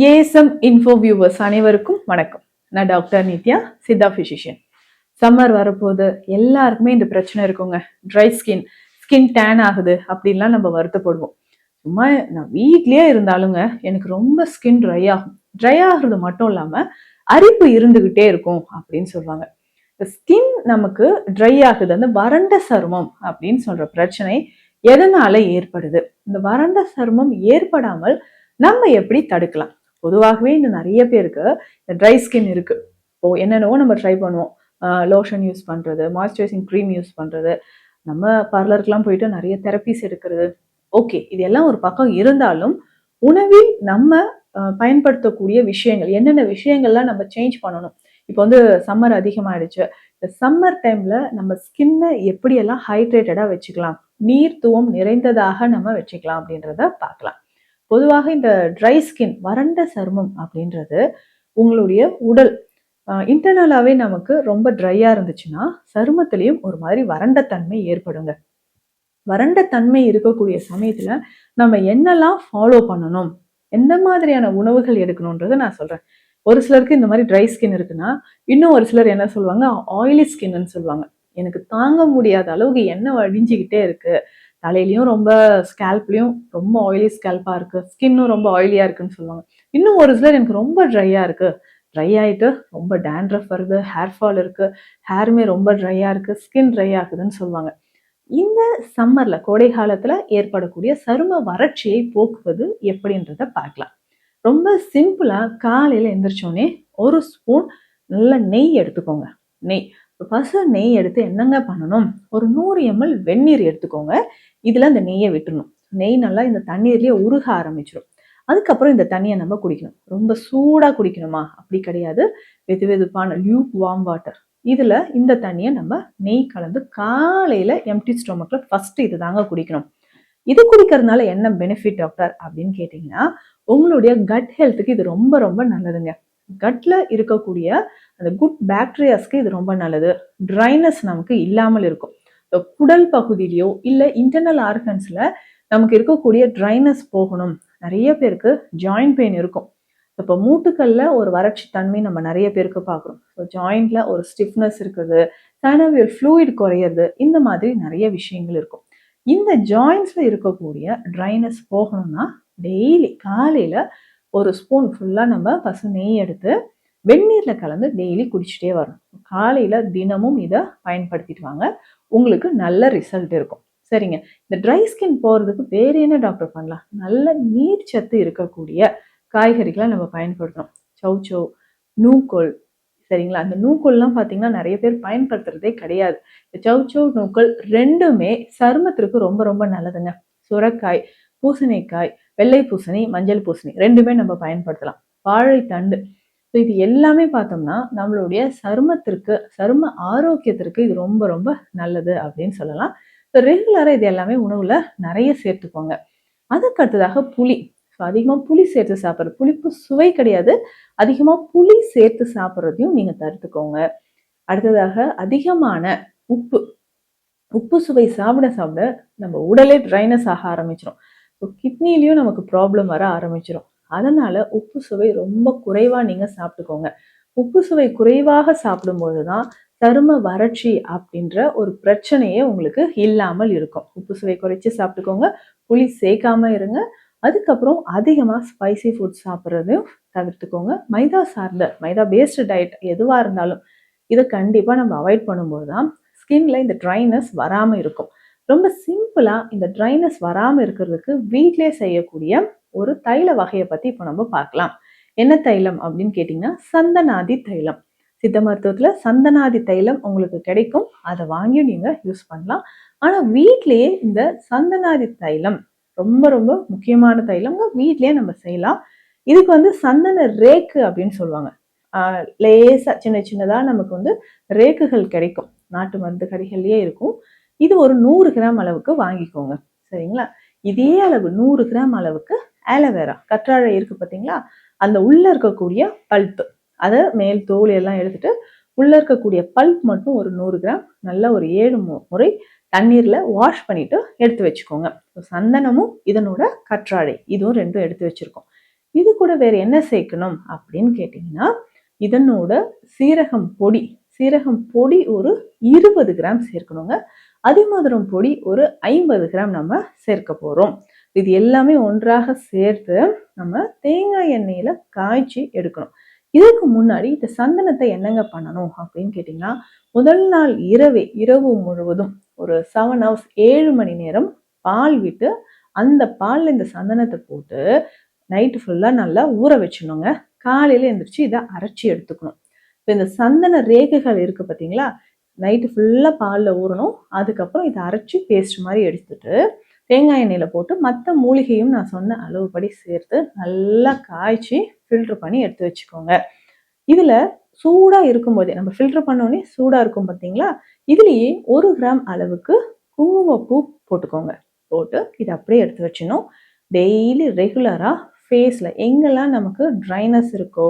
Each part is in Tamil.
ஏஎஸ்எம் இன்ஃபோ வியூவர்ஸ் அனைவருக்கும் வணக்கம். நான் doctor Nithya, Siddha physician. Summer வரப்போது எல்லாருக்குமே இந்த பிரச்சனை இருக்குங்க. ட்ரை ஸ்கின் டேன் ஆகுது அப்படின்லாம் நம்ம வருத்தப்படுவோம். சும்மா நான் வீட்லயே இருந்தாலுங்க எனக்கு ரொம்ப ஸ்கின் ட்ரை ஆகுறது மட்டும் இல்லாம அரிப்பு இருந்துகிட்டே இருக்கும் அப்படின்னு சொல்லுவாங்க. ஸ்கின் நமக்கு ட்ரை ஆகுது, அந்த வறண்ட சருமம் அப்படின்னு சொல்ற பிரச்சனை எதனால ஏற்படுது? இந்த வறண்ட சருமம் ஏற்படாமல் நம்ம எப்படி தடுக்கலாம்? பொதுவாகவே இந்த நிறைய பேருக்கு இந்த ட்ரை ஸ்கின் இருக்கு. இப்போ என்னென்னவோ நம்ம ட்ரை பண்ணுவோம். லோஷன் யூஸ் பண்றது, மாய்ஸ்சரைசிங் க்ரீம் யூஸ் பண்றது, நம்ம பார்லருக்குலாம் போயிட்டு நிறைய தெரப்பிஸ் எடுக்கிறது. ஓகே, இது எல்லாம் ஒரு பக்கம் இருந்தாலும் உணவில் நம்ம பயன்படுத்தக்கூடிய விஷயங்கள், என்னென்ன விஷயங்கள்லாம் நம்ம சேஞ்ச் பண்ணணும். இப்போ வந்து சம்மர் அதிகமாயிடுச்சு. இந்த சம்மர் டைம்ல நம்ம ஸ்கின்னை எப்படியெல்லாம் ஹைட்ரேட்டடா வச்சுக்கலாம், நீர்த்துவம் நிறைந்ததாக நம்ம வச்சுக்கலாம் அப்படின்றத பார்க்கலாம். பொதுவாக இந்த ட்ரை ஸ்கின், வறண்ட சருமம் அப்படின்றது உங்களுடைய உடல் இன்டர்னலாவே நமக்கு ரொம்ப ட்ரையா இருந்துச்சுன்னா சருமத்திலையும் ஒரு மாதிரி வறண்ட தன்மை ஏற்படுங்க. வறண்ட தன்மை இருக்கக்கூடிய சமயத்துல நம்ம என்னெல்லாம் ஃபாலோ பண்ணணும், எந்த மாதிரியான உணவுகள் எடுக்கணும்ன்றதை நான் சொல்றேன். ஒரு சிலருக்கு இந்த மாதிரி ட்ரை ஸ்கின் இருக்குன்னா, இன்னும் ஒரு சிலர் என்ன சொல்லுவாங்க, ஆயிலி ஸ்கின்னு சொல்லுவாங்க. எனக்கு தாங்க முடியாத அளவுக்கு எண்ணெய் வடிஞ்சுக்கிட்டே இருக்கு, தலையிலயும் ரொம்ப ஸ்கேல்ப்லயும் ரொம்ப ஆயிலி ஸ்கேல்பா இருக்கு, ஸ்கின்னும் ரொம்ப ஆயிலியா இருக்குன்னு சொல்லுவாங்க. இன்னும் ஒரு சிலர் எனக்கு ரொம்ப ட்ரையா இருக்கு, ட்ரை ஆயிட்டு ரொம்ப டேண்ட்ரஃப் வருது, ஹேர் ஃபால் இருக்கு, ஹேருமே ரொம்ப ட்ரையா இருக்கு, ஸ்கின் ட்ரை ஆகுதுன்னு சொல்லுவாங்க. இந்த சம்மர்ல, கோடை காலத்துல ஏற்படக்கூடிய சரும வறட்சியை போக்குவது எப்படின்றத பார்க்கலாம். ரொம்ப சிம்பிளா காலையில எந்திரிச்சோடனே ஒரு ஸ்பூன் நல்ல நெய் எடுத்துக்கோங்க. நெய், பசு நெய் எடுத்து என்னங்க பண்ணணும், ஒரு 100 ml வெந்நீர் எடுத்துக்கோங்க. இதுல அந்த நெய்யை விட்டுறணும். நெய் நல்லா இந்த தண்ணீர்லயே உருக ஆரம்பிச்சிடும். அதுக்கப்புறம் இந்த தண்ணியை நம்ம குடிக்கணும். ரொம்ப சூடா குடிக்கணுமா அப்படி கிடையாது, வெது வெதுப்பான லியூக் வார்ம் வாட்டர், இதுல இந்த தண்ணியை நம்ம நெய் கலந்து காலையில எம்டி ஸ்டொமக்ல ஃபர்ஸ்ட் இது தாங்க குடிக்கணும். இது குடிக்கிறதுனால என்ன பெனிஃபிட் டாக்டர் அப்படின்னு கேட்டீங்கன்னா, உங்களுடைய கட் ஹெல்த்துக்கு இது ரொம்ப ரொம்ப நல்லதுங்க. கட்ல இருக்கக்கூடிய அந்த குட் பாக்டீரியாஸ்க்கு இது ரொம்ப நல்லது. ட்ரைனஸ் நமக்கு இல்லாமல் இருக்கும். குடல் பகுதியிலையோ இல்ல இன்டர்னல் ஆர்கன்ஸ்ல நமக்கு இருக்கக்கூடிய ட்ரைனஸ் போகணும். நிறைய பேருக்கு ஜாயிண்ட் பெயின் இருக்கும். இப்போ மூட்டுக்கல்ல ஒரு வறட்சி தன்மை நம்ம நிறைய பேருக்கு பார்க்குறோம். ஸோ ஜாயிண்ட்ல ஒரு ஸ்டிஃப்னஸ் இருக்குது, சைனோவியல் ஃப்ளூயிட் குறையிறது, இந்த மாதிரி நிறைய விஷயங்கள் இருக்கும். இந்த ஜாயின்ஸ்ல இருக்கக்கூடிய ட்ரைனஸ் போகணும்னா டெய்லி காலையில ஒரு ஸ்பூன் ஃபுல்லா நம்ம பசு நெய் எடுத்து வெந்நீர்ல கலந்து டெய்லி குடிச்சிட்டே வரணும். காலையில தினமும் இதை பயன்படுத்திட்டு வாங்க, உங்களுக்கு நல்ல ரிசல்ட் இருக்கும். சரிங்க, இந்த ட்ரை ஸ்கின் போறதுக்கு வேற என்ன டாக்டர் பண்ணலாம்? நல்ல நீர் சத்து இருக்கக்கூடிய காய்கறிகளை நம்ம பயன்படுத்தணும். சௌச்சௌ, நூக்கோல், சரிங்களா? அந்த நூக்கோல்லாம் பார்த்தீங்கன்னா நிறைய பேர் பயன்படுத்துறதே கிடையாது. இந்த சௌச்சௌ, நூக்கோல் ரெண்டுமே சருமத்திற்கு ரொம்ப ரொம்ப நல்லதுங்க. சுரக்காய், பூசணிக்காய், வெள்ளை பூசணி, மஞ்சள் பூசணி ரெண்டுமே நம்ம பயன்படுத்தலாம். வாழைத்தண்டு, ஸோ இது எல்லாமே பார்த்தோம்னா நம்மளுடைய சருமத்திற்கு, சரும ஆரோக்கியத்திற்கு இது ரொம்ப ரொம்ப நல்லது அப்படின்னு சொல்லலாம். ஸோ ரெகுலராக இது எல்லாமே உணவுல நிறைய சேர்த்துக்கோங்க. அதுக்கு அடுத்ததாக புளி. ஸோ அதிகமாக புளி சேர்த்து சாப்பிட்றது, புளிப்பு சுவை கிடையாது, அதிகமாக புளி சேர்த்து சாப்பிட்றதையும் நீங்க தடுத்துக்கோங்க. அடுத்ததாக அதிகமான உப்பு. உப்பு சுவை சாப்பிட சாப்பிட நம்ம உடலே ட்ரைனஸ் ஆக ஆரம்பிச்சிடும். ஸோ கிட்னிலையும் நமக்கு ப்ராப்ளம் வர ஆரம்பிச்சிடும். அதனால உப்பு சுவை ரொம்ப குறைவா நீங்க சாப்பிட்டுக்கோங்க. உப்பு சுவை குறைவாக சாப்பிடும்போது தான் சரும வறட்சி அப்படின்ற ஒரு பிரச்சனையே உங்களுக்கு இல்லாமல் இருக்கும். உப்பு சுவை குறைச்சி சாப்பிட்டுக்கோங்க, புளி சேர்க்காம இருங்க. அதுக்கப்புறம் அதிகமாக ஸ்பைசி ஃபுட் சாப்பிட்றதையும் தவிர்த்துக்கோங்க. மைதா பேஸ்டு டயட் எதுவாக இருந்தாலும் இதை கண்டிப்பாக நம்ம அவாய்ட் பண்ணும்போது தான் ஸ்கின்ல இந்த ட்ரைனஸ் வராமல் இருக்கும். ரொம்ப சிம்பிளா இந்த ட்ரைனஸ் வராமல் இருக்கிறதுக்கு வீட்டிலே செய்யக்கூடிய ஒரு தைல வகையை பற்றி இப்போ நம்ம பார்க்கலாம். என்ன தைலம் அப்படின்னு கேட்டிங்கன்னா, சந்தனாதி தைலம். சித்த மருத்துவத்தில் சந்தனாதி தைலம் உங்களுக்கு கிடைக்கும், அதை வாங்கி நீங்கள் யூஸ் பண்ணலாம். ஆனால் வீட்லேயே இந்த சந்தனாதி தைலம் ரொம்ப ரொம்ப முக்கியமான தைலங்க, வீட்லயே நம்ம செய்யலாம். இதுக்கு வந்து சந்தன ரேக்கு அப்படின்னு சொல்லுவாங்க. லேசா சின்ன சின்னதா நமக்கு வந்து ரேக்குகள் கிடைக்கும், நாட்டு மருந்து கடைகள்லயே இருக்கும். இது ஒரு 100 கிராம் அளவுக்கு வாங்கிக்கோங்க. சரிங்களா? இதே அளவு 100 கிராம் அளவுக்கு ஆலோவேரா, கற்றாழை இருக்கு பார்த்தீங்களா, அந்த உள்ள இருக்கக்கூடிய பல்ப், அதை மேல் தோல் எல்லாம் எடுத்துட்டு உள்ள இருக்கக்கூடிய பல்ப் மட்டும் ஒரு 100 கிராம் நல்லா ஒரு 7 முறை தண்ணீர்ல வாஷ் பண்ணிட்டு எடுத்து வச்சுக்கோங்க. சந்தனமும் இதனோட கற்றாழை இதுவும் ரெண்டும் எடுத்து வச்சிருக்கோம். இது கூட வேற என்ன சேர்க்கணும் அப்படின்னு கேட்டீங்கன்னா, இதனோட சீரகம் பொடி ஒரு 20 கிராம் சேர்க்கணுங்க. அதிமதுரம் பொடி ஒரு 50 கிராம் நம்ம சேர்க்க போறோம். இது எல்லாமே ஒன்றாக சேர்த்து நம்ம தேங்காய் எண்ணெயில காய்ச்சி எடுக்கணும். இதுக்கு முன்னாடி இந்த சந்தனத்தை என்னங்க பண்ணணும் அப்படின்னு கேட்டீங்கன்னா, முதல் நாள் இரவு முழுவதும் ஒரு 7 ஹவர்ஸ் 7 மணி நேரம் பால் விட்டு அந்த பால்ல இந்த சந்தனத்தை போட்டு நைட்டு ஃபுல்லா நல்லா ஊற வச்சிடணுங்க. காலையில எந்திரிச்சு இதை அரைச்சி எடுத்துக்கணும். இப்போ இந்த சந்தன ரேகைகள் இருக்கு பார்த்தீங்களா, நைட்டு ஃபுல்லா பால்ல ஊறணும். அதுக்கப்புறம் இதை அரைச்சி பேஸ்ட் மாதிரி எடுத்துட்டு தேங்காய் எண்ணெயில போட்டு மற்ற மூலிகையும் நான் சொன்ன அளவுப்படி சேர்த்து நல்லா காய்ச்சி ஃபில்டர் பண்ணி எடுத்து வச்சுக்கோங்க. இதுல சூடா இருக்கும்போதே நம்ம ஃபில்டர் பண்ணோடனே சூடா இருக்கும் பார்த்தீங்களா, இதுலயே 1 கிராம் அளவுக்கு குங்குமப்பூ போட்டுக்கோங்க. போட்டு இதை அப்படியே எடுத்து வச்சிடணும். டெய்லி ரெகுலரா ஃபேஸ்ல எங்கெல்லாம் நமக்கு ட்ரைனஸ் இருக்கோ,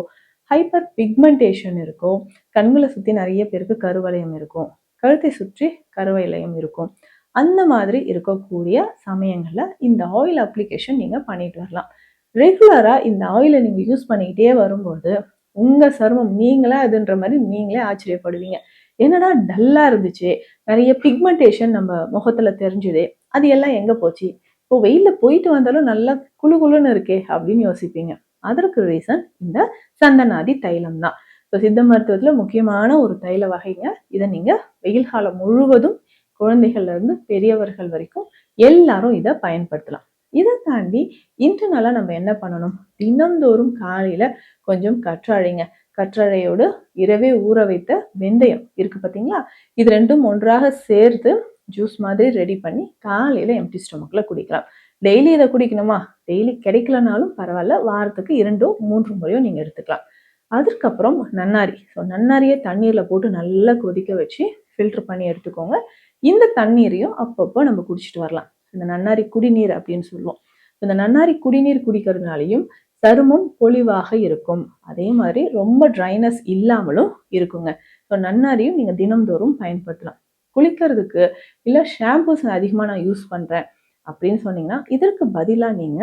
ஹைப்பர் பிக்மெண்டேஷன் இருக்கோ, கண்களை சுற்றி நிறைய பேருக்கு கருவளையம் இருக்கும், கழுத்தை சுற்றி கருவளையம் இருக்கும், அந்த மாதிரி இருக்கக்கூடிய சமயங்கள்ல இந்த ஆயில் அப்ளிகேஷன் நீங்க பண்ணிட்டு வரலாம். ரெகுலரா இந்த ஆயிலை நீங்க யூஸ் பண்ணிக்கிட்டே வரும்போது உங்க சருமம் நீங்களா அதுன்ற மாதிரி நீங்களே ஆச்சரியப்படுவீங்க. என்னடா டல்லா இருந்துச்சு, நிறைய பிக்மெண்டேஷன் நம்ம முகத்துல தெரிஞ்சுதே, அது எல்லாம் எங்க போச்சு, இப்போ வெயில்ல போயிட்டு வந்தாலும் நல்லா குளு குளுன்னு இருக்கே அப்படின்னு யோசிப்பீங்க. அதற்கு ரீசன் இந்த சந்தனாதி தைலம் தான். இப்போ சித்த மருத்துவத்துல முக்கியமான ஒரு தைல வகைங்க. இதை நீங்க வெயில் காலம் முழுவதும் குழந்தைகள்ல இருந்து பெரியவர்கள் வரைக்கும் எல்லாரும் இதை பயன்படுத்தலாம். இதை தாண்டி இன்டர்னலா நம்ம என்ன பண்ணணும், தினந்தோறும் காலையில கொஞ்சம் கற்றாழையோடு இரவே ஊற வைத்த வெந்தயம் இருக்கு பார்த்தீங்களா, இது ரெண்டும் ஒன்றாக சேர்த்து ஜூஸ் மாதிரி ரெடி பண்ணி காலையில எம்டி ஸ்டொமக்ல குடிக்கலாம். டெய்லி இதை குடிக்கணுமா, டெய்லி கிடைக்கலனாலும் பரவாயில்ல, வாரத்துக்கு 2-3 முறையோ நீங்க எடுத்துக்கலாம். அதுக்கப்புறம் நன்னாரி. நன்னாரியை தண்ணீர்ல போட்டு நல்லா கொதிக்க வச்சு ஃபில்டர் பண்ணி எடுத்துக்கோங்க. இந்த தண்ணீரையும் அப்பப்போ நம்ம குடிச்சிட்டு வரலாம். இந்த நன்னாரி குடிநீர் அப்படின்னு சொல்லுவோம். இந்த நன்னாரி குடிநீர் குடிக்கிறதுனாலையும் சருமம் பொலிவாக இருக்கும். அதே மாதிரி ரொம்ப ட்ரைனஸ் இல்லாமலும் இருக்குங்க. ஸோ நன்னாரியும் நீங்க தினம்தோறும் பயன்படுத்தலாம். குளிக்கிறதுக்கு இல்லை ஷாம்பூஸ் அதிகமாக நான் யூஸ் பண்றேன் அப்படின்னு சொன்னீங்கன்னா, இதற்கு பதிலாக நீங்க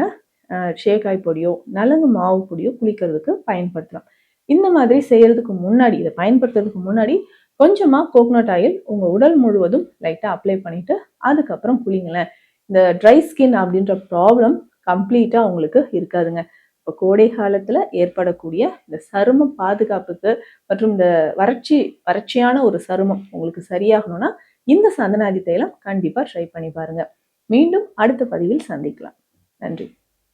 ஷேக்காய் பொடியோ நலங்கு மாவு பொடியோ குளிக்கிறதுக்கு பயன்படுத்தலாம். இந்த மாதிரி செய்யறதுக்கு முன்னாடி, இதை பயன்படுத்துறதுக்கு முன்னாடி கொஞ்சமா கோகோனட் ஆயில் உங்க உடல் முழுவதும் லைட்டா அப்ளை பண்ணிட்டு அதுக்கப்புறம் குளிங்களேன். இந்த ட்ரை ஸ்கின் அப்படின்ற ப்ராப்ளம் கம்ப்ளீட்டா உங்களுக்கு இருக்காதுங்க. இப்போ கோடை காலத்துல ஏற்படக்கூடிய இந்த சரும பாதுகாப்புக்கு மற்றும் இந்த வறட்சியான ஒரு சருமம் உங்களுக்கு சரியாகணும்னா இந்த சந்தனாதி தைலம் கண்டிப்பா ட்ரை பண்ணி பாருங்க. மீண்டும் அடுத்த பதிவில் சந்திக்கலாம். நன்றி.